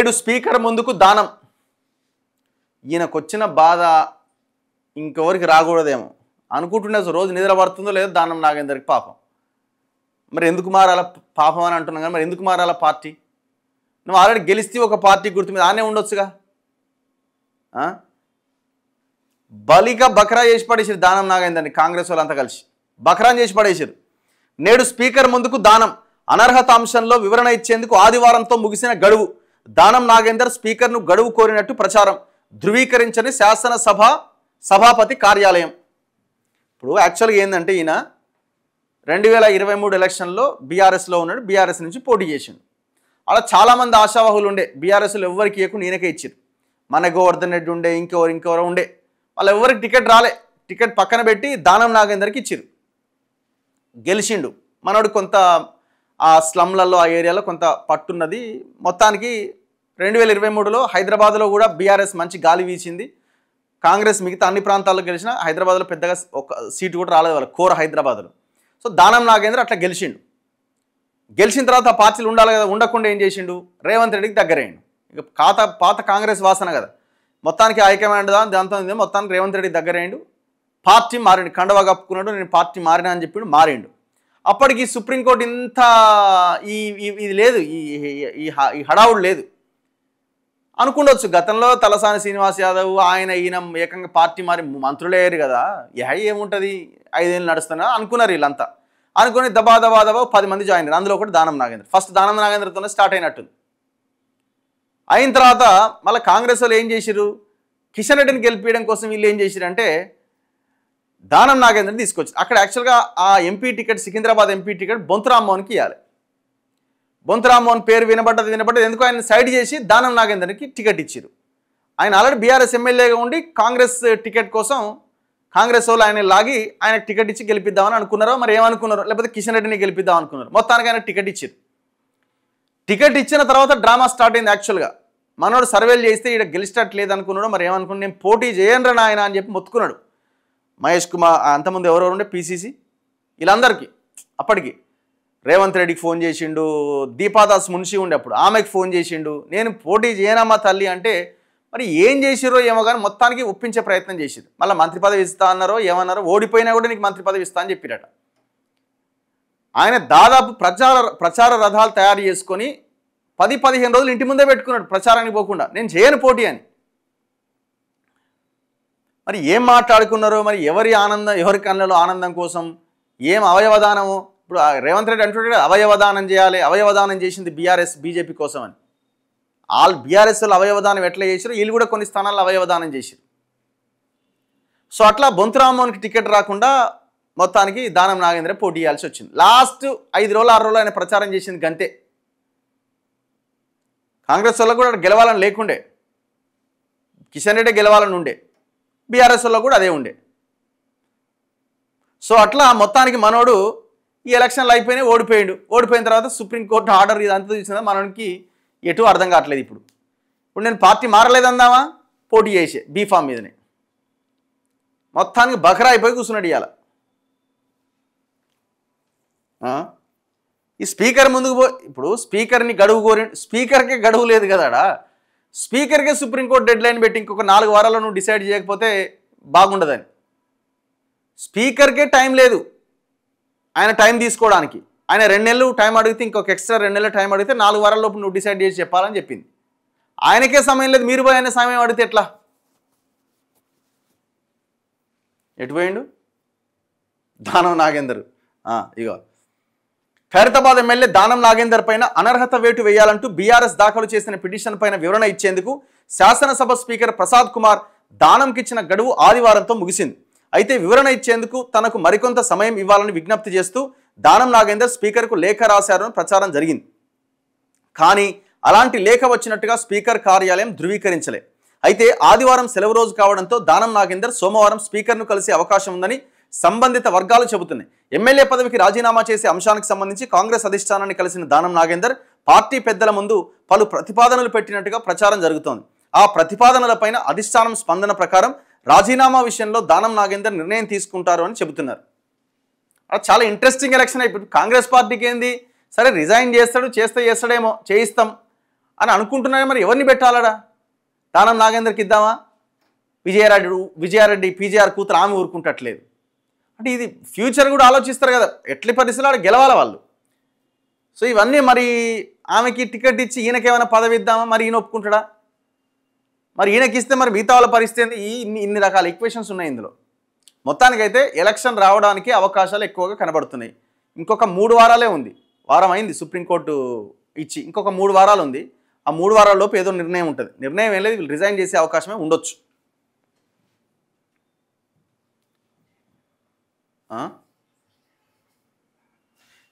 నేడు స్పీకర్ ముందుకు దానం. ఈయనకొచ్చిన బాధ ఇంకెవరికి రాకూడదేమో అనుకుంటుండే, రోజు నిద్ర పడుతుందో లేదో దానం నాగేందర్కి పాపం. మరి ఎందుకు మారాల పాపం అని అంటున్నాం కానీ మరి ఎందుకు మారాల పార్టీ? నువ్వు ఆల్రెడీ గెలిస్తే ఒక పార్టీ గుర్తు మీద ఆనే ఉండొచ్చుగా. బలిగా బక్రా చేసి పడేసారు దానం నాగేందర్ని కాంగ్రెస్ వాళ్ళంతా కలిసి బక్రాన్ చేసి పడేసారు. నేడు స్పీకర్ ముందుకు దానం. అనర్హత అంశంలో వివరణ ఇచ్చేందుకు ఆదివారంతో ముగిసిన గడువు. దానం నాగేందర్ స్పీకర్ను గడువు కోరినట్టు ప్రచారం. ధృవీకరించని శాసనసభ సభాపతి కార్యాలయం. ఇప్పుడు యాక్చువల్గా ఏంటంటే ఈయన 2023 ఎలక్షన్లో బీఆర్ఎస్లో ఉన్నాడు, బీఆర్ఎస్ నుంచి పోటీ చేసిండు. అలా చాలామంది ఆశావాహులు ఉండే, బీఆర్ఎస్లో ఎవరికి ఇవ్వకుండా ఈయనకే ఇచ్చారు. మన గోవర్ధన్ రెడ్డి ఉండే, ఇంకెవరో ఉండే, వాళ్ళు ఎవరికి టికెట్ రాలే. టికెట్ పక్కన పెట్టి దానం నాగేందర్కి ఇచ్చారు. గెలిచిండు. మనోడు కొంత ఆ స్లమ్లలో ఆ ఏరియాలో కొంత పట్టున్నది. మొత్తానికి 2023లో హైదరాబాద్లో కూడా బీఆర్ఎస్ మంచి గాలి వీచింది. కాంగ్రెస్ మిగతా అన్ని ప్రాంతాల్లో గెలిచినా హైదరాబాద్లో పెద్దగా ఒక సీటు కూడా రాలేదు వాళ్ళ కోర్ హైదరాబాద్లో. సో దానం నాగేందర్ అట్లా గెలిచిండు. గెలిచిన తర్వాత ఆ పార్టీలు ఉండాలి కదా, ఉండకుండా ఏం చేసిండు, రేవంత్ రెడ్డికి దగ్గరైండు. ఇక పాత కాంగ్రెస్ వాసన కదా, మొత్తానికి హైకమాండ్ దాంతో మొత్తానికి రేవంత్ రెడ్డికి దగ్గరైండు. పార్టీ మారిండు, కండవా కప్పుకున్నాడు, నేను పార్టీ మారినా అని చెప్పిండు, మారిండు. అప్పటికి సుప్రీంకోర్టు ఇంత ఇది లేదు, ఈ హడావుడు లేదు అనుకుండొచ్చు. గతంలో తలసాని శ్రీనివాస్ యాదవ్ ఈయన ఏకంగా పార్టీ మారి మంత్రులు అయ్యారు కదా, ఏముంటుంది 5 ఏళ్ళు నడుస్తున్నా అనుకున్నారు వీళ్ళంతా. అనుకుని దబా 10 మంది జాయిన్ అయ్యారు. అందులో ఒకటి దానం నాగేందర్. ఫస్ట్ దానం నాగేందర్తోనే స్టార్ట్ అయినట్టుంది. అయిన తర్వాత మళ్ళీ కాంగ్రెస్ వాళ్ళు ఏం చేశారు, కిషన్ రెడ్డిని గెలిపించడం కోసం వీళ్ళు ఏం చేశారంటే దానం నాగేందర్ని తీసుకొచ్చారు. అక్కడ యాక్చువల్గా ఆ MP ticket, Secunderabad MP ticket Bonthu రామ్మోహన్కి ఇవ్వాలి. బొంతు రామ్మోహన్ పేరు వినపడ్డది ఎందుకు ఆయన సైడ్ చేసి దానం నాగేందర్కి టికెట్ ఇచ్చారు. ఆయన ఆల్రెడీ బీఆర్ఎస్ ఎమ్మెల్యేగా ఉండి కాంగ్రెస్ టికెట్ కోసం కాంగ్రెస్ వాళ్ళు ఆయన లాగి ఆయనకు టికెట్ ఇచ్చి గెలిపిద్దామని అనుకున్నారో మరి ఏమనుకున్నారో, లేకపోతే కిషన్ రెడ్డిని గెలిపిద్దాం అనుకున్నారు. మొత్తానికి ఆయన టికెట్ ఇచ్చారు. టికెట్ ఇచ్చిన తర్వాత డ్రామా స్టార్ట్ అయింది. యాక్చువల్గా మనోడు సర్వేలు చేస్తే ఇక్కడ గెలిచేటట్లేదు అనుకున్నాడు. మరి ఏమనుకున్నాడు, నేను పోటీ చేయను నాయన అని చెప్పి మొత్తుకున్నాడు. మహేష్ కుమార్, అంతకుముందు ఎవరెవరు ఉండే పీసీసీ వీళ్ళందరికీ. అప్పటికి రేవంత్ రెడ్డికి ఫోన్ చేసిండు, దీపాదాస్ మున్షి ఉండే అప్పుడు, ఆమెకు ఫోన్ చేసిండు, నేను పోటీ చేయనమ్మా తల్లి అంటే మరి ఏం చేసిరో ఏమో కానీ మొత్తానికి ఒప్పించే ప్రయత్నం చేసిరు. మళ్ళీ మంత్రి పదవి ఇస్తా అన్నారో ఏమన్నారో, ఓడిపోయినా కూడా నీకు మంత్రి పదవి ఇస్తా అని చెప్పిరట. ఆయన దాదాపు ప్రచార రథాలు తయారు చేసుకొని 10-15 రోజులు ఇంటి ముందే పెట్టుకున్నాడు ప్రచారానికి పోకుండా, నేను చేయను పోటీ అని. మరి ఏం మాట్లాడుకున్నారో, మరి ఎవరి ఆనందం, ఎవరి కళ్ళలో ఆనందం కోసం ఏం అవయవదానము. ఇప్పుడు రేవంత్ రెడ్డి అంటుంటే అవయవదానం చేయాలి, అవయవదానం చేసింది బీఆర్ఎస్ బీజేపీ కోసం అని. బీఆర్ఎస్ వాళ్ళు అవయవదానం ఎట్లా చేశారు, వీళ్ళు కూడా కొన్ని స్థానాల్లో అవయవదానం చేశారు. సో అట్లా బొంతు రామ్మోహన్కి టికెట్ రాకుండా మొత్తానికి దానం నాగేంద్ర పోటీ చేయాల్సి వచ్చింది. లాస్ట్ 5 రోజులు 6 రోజులు ఆయన ప్రచారం చేసింది గంతే. కాంగ్రెస్ వాళ్ళకు కూడా గెలవాలని లేకుండే, కిషన్ రెడ్డి గెలవాలని ఉండే, బీఆర్ఎస్ వాళ్ళకు కూడా అదే ఉండే. సో అట్లా మొత్తానికి మనోడు ఈ ఎలక్షన్లు అయిపోయినాయి, ఓడిపోయిన తర్వాత సుప్రీంకోర్టు ఆర్డర్ ఇదంతా చూసినా మనకి ఎటు అర్థం కావట్లేదు. ఇప్పుడు నేను పార్టీ మారలేదందామా, పోటీ చేసే బీఫామ్ మీదనే మొత్తానికి బకరా అయిపోయి కూర్చున్నాడు ఇవాళ. ఈ స్పీకర్ ముందుకు ఇప్పుడు స్పీకర్ని గడువు కోరి, స్పీకర్కే గడువు లేదు కదాడా, స్పీకర్కే సుప్రీంకోర్టు డెడ్ లైన్ పెట్టి ఇంకొక 4 వారాల్లో నువ్వు డిసైడ్ చేయకపోతే బాగుండదని. స్పీకర్కే టైం లేదు ఆయన టైం తీసుకోవడానికి. ఆయన 2 నెలలు టైం అడిగితే ఇంకొక ఎక్స్ట్రా 2 నెలలు టైం అడిగితే 4 వారాల్లోపు నువ్వు డిసైడ్ చేసి చెప్పాలని చెప్పింది. ఆయనకే సమయం లేదు, మీరు పోయి ఆయన సమయం అడిగితే ఎట్లా? ఎటు పోయిండు దానం నాగేందర్. ఇగో ఖైరతాబాద్ ఎమ్మెల్యే దానం నాగేందర్ పైన అనర్హత వేటు వేయాలంటూ బీఆర్ఎస్ దాఖలు చేసిన పిటిషన్ పైన వివరణ ఇచ్చేందుకు శాసనసభ స్పీకర్ ప్రసాద్ కుమార్ దానంకిచ్చిన గడువు ఆదివారంతో ముగిసింది. అయితే వివరణ ఇచ్చేందుకు తనకు మరికొంత సమయం ఇవ్వాలని విజ్ఞప్తి చేస్తూ దానం నాగేందర్ స్పీకర్కు లేఖ రాశారని ప్రచారం జరిగింది. కానీ అలాంటి లేఖ వచ్చినట్టుగా స్పీకర్ కార్యాలయం ధృవీకరించలే. అయితే ఆదివారం సెలవు రోజు కావడంతో దానం నాగేందర్ సోమవారం స్పీకర్ను కలిసే అవకాశం ఉందని సంబంధిత వర్గాలు చెబుతున్నాయి. ఎమ్మెల్యే పదవికి రాజీనామా చేసే అంశానికి సంబంధించి కాంగ్రెస్ అధిష్టానాన్ని కలిసిన దానం నాగేందర్ పార్టీ పెద్దల ముందు పలు ప్రతిపాదనలు పెట్టినట్టుగా ప్రచారం జరుగుతోంది. ఆ ప్రతిపాదనలపైన అధిష్టానం స్పందన ప్రకారం రాజీనామా విషయంలో దానం నాగేందర్ నిర్ణయం తీసుకుంటారు అని చెబుతున్నారు. అది చాలా ఇంట్రెస్టింగ్ ఎలక్షన్ అయిపోయింది. కాంగ్రెస్ పార్టీకి ఏంది, సరే రిజైన్ చేస్తాడేమో, చేయిస్తాం అని అనుకుంటున్నారే, మరి ఎవరిని పెట్టాలడా? దానం నాగేందర్కి ఇద్దామా? విజయారెడ్డి పీజీఆర్ కూతురు ఆమె ఊరుకుంటట్లేదు అంటే ఇది ఫ్యూచర్ కూడా ఆలోచిస్తారు కదా, ఎట్ల పరిస్థితులు ఆడ గెలవాలి వాళ్ళు. సో ఇవన్నీ మరి ఆమెకి టికెట్ ఇచ్చి ఈయనకేమైనా పదవి ఇద్దామా, మరి ఈయన ఒప్పుకుంటాడా? మరి ఈయనకి ఇస్తే మరి మిగతా వాళ్ళ పరిస్థితి ఏంది? ఇన్ని రకాల ఈక్వేషన్స్ ఉన్నాయి ఇందులో. మొత్తానికైతే ఎలక్షన్ రావడానికి అవకాశాలు ఎక్కువగా కనబడుతున్నాయి. ఇంకొక 3 వారాలే ఉంది, వారం అయింది సుప్రీంకోర్టు ఇచ్చి, ఇంకొక 3 వారాలు ఉంది. ఆ 3 వారాల్లోపు ఏదో నిర్ణయం ఉంటుంది. నిర్ణయం ఏం లేదు, వీళ్ళు రిజైన్ చేసే అవకాశమే ఉండొచ్చు.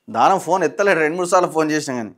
దానం ఫోన్ ఎత్తలేడు, 2-3 సార్లు ఫోన్ చేసినా కానీ.